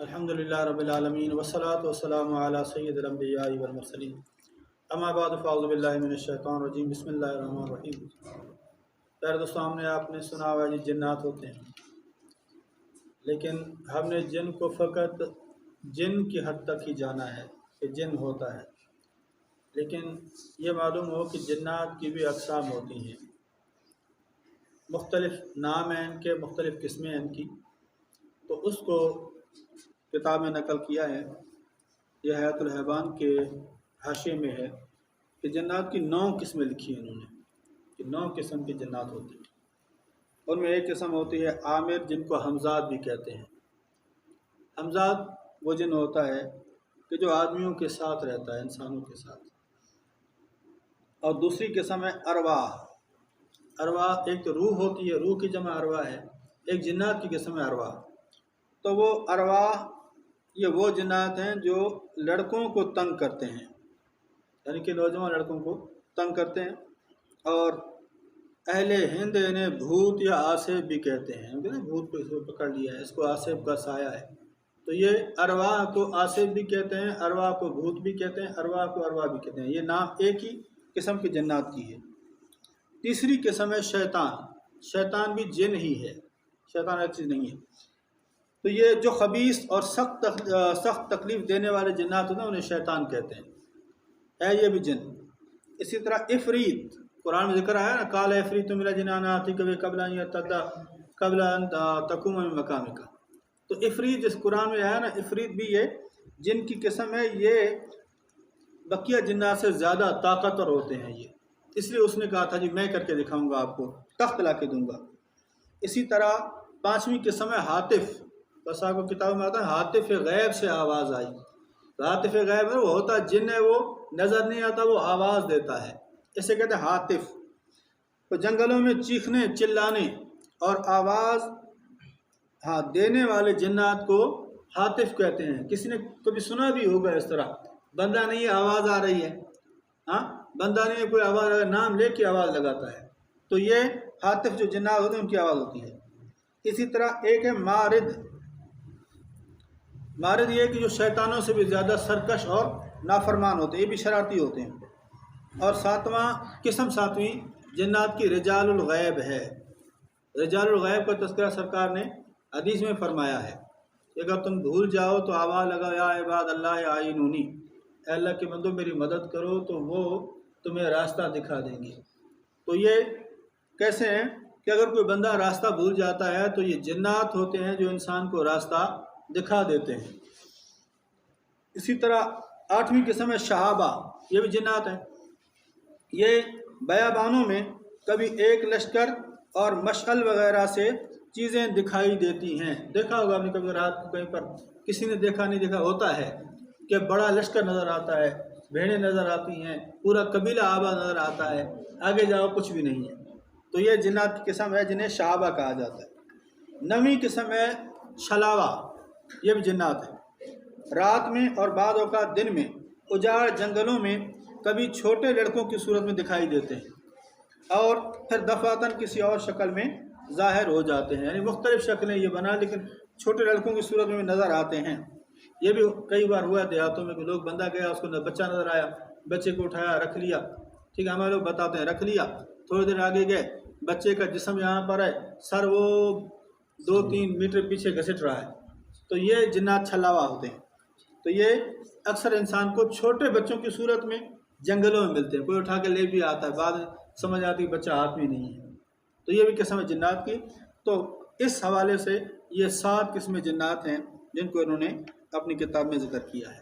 الحمدللہ رب العالمین والصلاة والسلام علی سید الانبیاء والمرسلین اما بعد فاعوذ باللہ من الشیطان الرجیم بسم اللہ الرحمن الرحیم۔ پیارے دوستوں، ہم نے آپ نے سنا ہوا جی جنات ہوتے ہیں، لیکن ہم نے جن کو فقط جن کی حد تک ہی جانا ہے کہ جن ہوتا ہے، لیکن یہ معلوم ہو کہ جنات کی بھی اقسام ہوتی ہیں، مختلف نام ہیں ان کے، مختلف قسمیں ہیں ان کی۔ تو اس کو کتاب میں نقل کیا ہے، یہ حیات الحیوان کے حاشیے میں ہے کہ جنات کی 9 قسمیں لکھی ہیں انہوں نے، کہ 9 قسم کی جنات ہوتی ہیں۔ ان میں ایک قسم ہوتی ہے عامر، جن کو حمزات بھی کہتے ہیں۔ حمزات وہ جن ہوتا ہے کہ جو آدمیوں کے ساتھ رہتا ہے، انسانوں کے ساتھ۔ اور دوسری قسم ہے ارواح۔ ارواح ایک تو روح ہوتی ہے، روح کی جمع ارواح ہے، ایک جنات کی قسم ہے ارواح۔ تو وہ ارواح یہ وہ جنات ہیں جو لڑکوں کو تنگ کرتے ہیں، یعنی کہ نوجوان لڑکوں کو تنگ کرتے ہیں، اور اہل ہند انہیں بھوت یا آصف بھی کہتے ہیں، بھوت کو اس کو پکڑ لیا ہے، اس کو آصف کا سایہ ہے۔ تو یہ ارواح کو آصف بھی کہتے ہیں، ارواح کو بھوت بھی کہتے ہیں، ارواح کو ارواح بھی کہتے ہیں۔ یہ نام ایک ہی قسم کی جنات کی ہے۔ تیسری قسم ہے شیطان۔ شیطان بھی جن ہی ہے، شیطان ایک چیز نہیں ہے۔ تو یہ جو خبیث اور سخت تکلیف دینے والے جنات ہوتے ہیں انہیں شیطان کہتے ہیں، ہے یہ بھی جن۔ اسی طرح عفریت، قرآن میں ذکر آیا نا، قال عفریت من الجن آتیک بہ قبل ان یرتد قبل ان تقوم من مقامک۔ تو عفریت جس قرآن میں آیا نا، عفریت بھی یہ جن کی قسم ہے، یہ بقیہ جنات سے زیادہ طاقتور ہوتے ہیں یہ، اس لیے اس نے کہا تھا جی میں کر کے دکھاؤں گا، آپ کو تخت لا کے دوں گا۔ اسی طرح 5ویں قسم ہے ہاتف۔ بس آپ کو کتاب میں آتا ہے ہاتف غیب سے آواز آئی۔ تو ہاتف غیب ہے، وہ ہوتا جن ہے، وہ نظر نہیں آتا، وہ آواز دیتا ہے، اسے کہتے ہیں ہاتف۔ تو جنگلوں میں چیخنے، چلانے اور آواز دینے والے جنات کو ہاتف کہتے ہیں۔ کسی نے کبھی سنا بھی ہوگا اس طرح، بندہ نہیں ہے آواز آ رہی ہے، بندہ نہیں ہے کوئی آواز، اگر نام لے کے آواز لگاتا ہے، تو یہ ہاتف جو جنات ہوتے ہیں ان کی آواز ہوتی ہے۔ اسی طرح ایک ہے مارد۔ مارد یہ کہ جو شیطانوں سے بھی زیادہ سرکش اور نافرمان ہوتے ہیں، یہ بھی شرارتی ہوتے ہیں۔ اور 7ویں جنات کی رجال الغیب ہے۔ رجال الغیب کا تذکرہ سرکار نے حدیث میں فرمایا ہے کہ اگر تم بھول جاؤ تو آواز لگا یا عباد اللہ اعینونی، اے اللہ کے بندو میری مدد کرو، تو وہ تمہیں راستہ دکھا دیں گے۔ تو یہ کیسے ہیں کہ اگر کوئی بندہ راستہ بھول جاتا ہے تو یہ جنات ہوتے ہیں جو انسان کو راستہ دکھا دیتے ہیں۔ اسی طرح 8ویں قسم ہے شہابہ، یہ بھی جنات ہیں۔ یہ بیابانوں میں کبھی ایک لشکر اور مشعل وغیرہ سے چیزیں دکھائی دیتی ہیں۔ دیکھا ہوگا آپ نے کبھی رات کو کہیں پر، کسی نے دیکھا نہیں دیکھا، ہوتا ہے کہ بڑا لشکر نظر آتا ہے، بھیڑیں نظر آتی ہیں، پورا قبیلہ آباد نظر آتا ہے، آگے جاؤ کچھ بھی نہیں ہے۔ تو یہ جنات کی قسم ہے جنہیں شہابہ کہا جاتا ہے۔ 9ویں قسم ہے شلاوہ، یہ بھی جنات ہے۔ رات میں اور بعض اوقات دن میں اجاڑ جنگلوں میں کبھی چھوٹے لڑکوں کی صورت میں دکھائی دیتے ہیں، اور پھر دفعتاً کسی اور شکل میں ظاہر ہو جاتے ہیں، یعنی مختلف شکلیں یہ بنا، لیکن چھوٹے لڑکوں کی صورت میں نظر آتے ہیں۔ یہ بھی کئی بار ہوا دیہاتوں میں کہ لوگ، بندہ گیا، اس کو بچہ نظر آیا، بچے کو اٹھایا رکھ لیا، ٹھیک ہے، ہمارے لوگ بتاتے ہیں رکھ لیا، تھوڑی دیر آگے گئے، بچے کا جسم یہاں پر ہے، سر وہ 2-3 میٹر پیچھے گھسٹ رہا ہے، تو یہ جنات چھلاوا ہوتے ہیں۔ تو یہ اکثر انسان کو چھوٹے بچوں کی صورت میں جنگلوں میں ملتے ہیں، کوئی اٹھا کے لے بھی آتا ہے، بعد سمجھ آتی ہے بچہ ہاتھ میں نہیں ہے۔ تو یہ بھی قسم ہے جنات کی۔ تو اس حوالے سے یہ 7 قسمیں جنات ہیں جن کو انہوں نے اپنی کتاب میں ذکر کیا ہے۔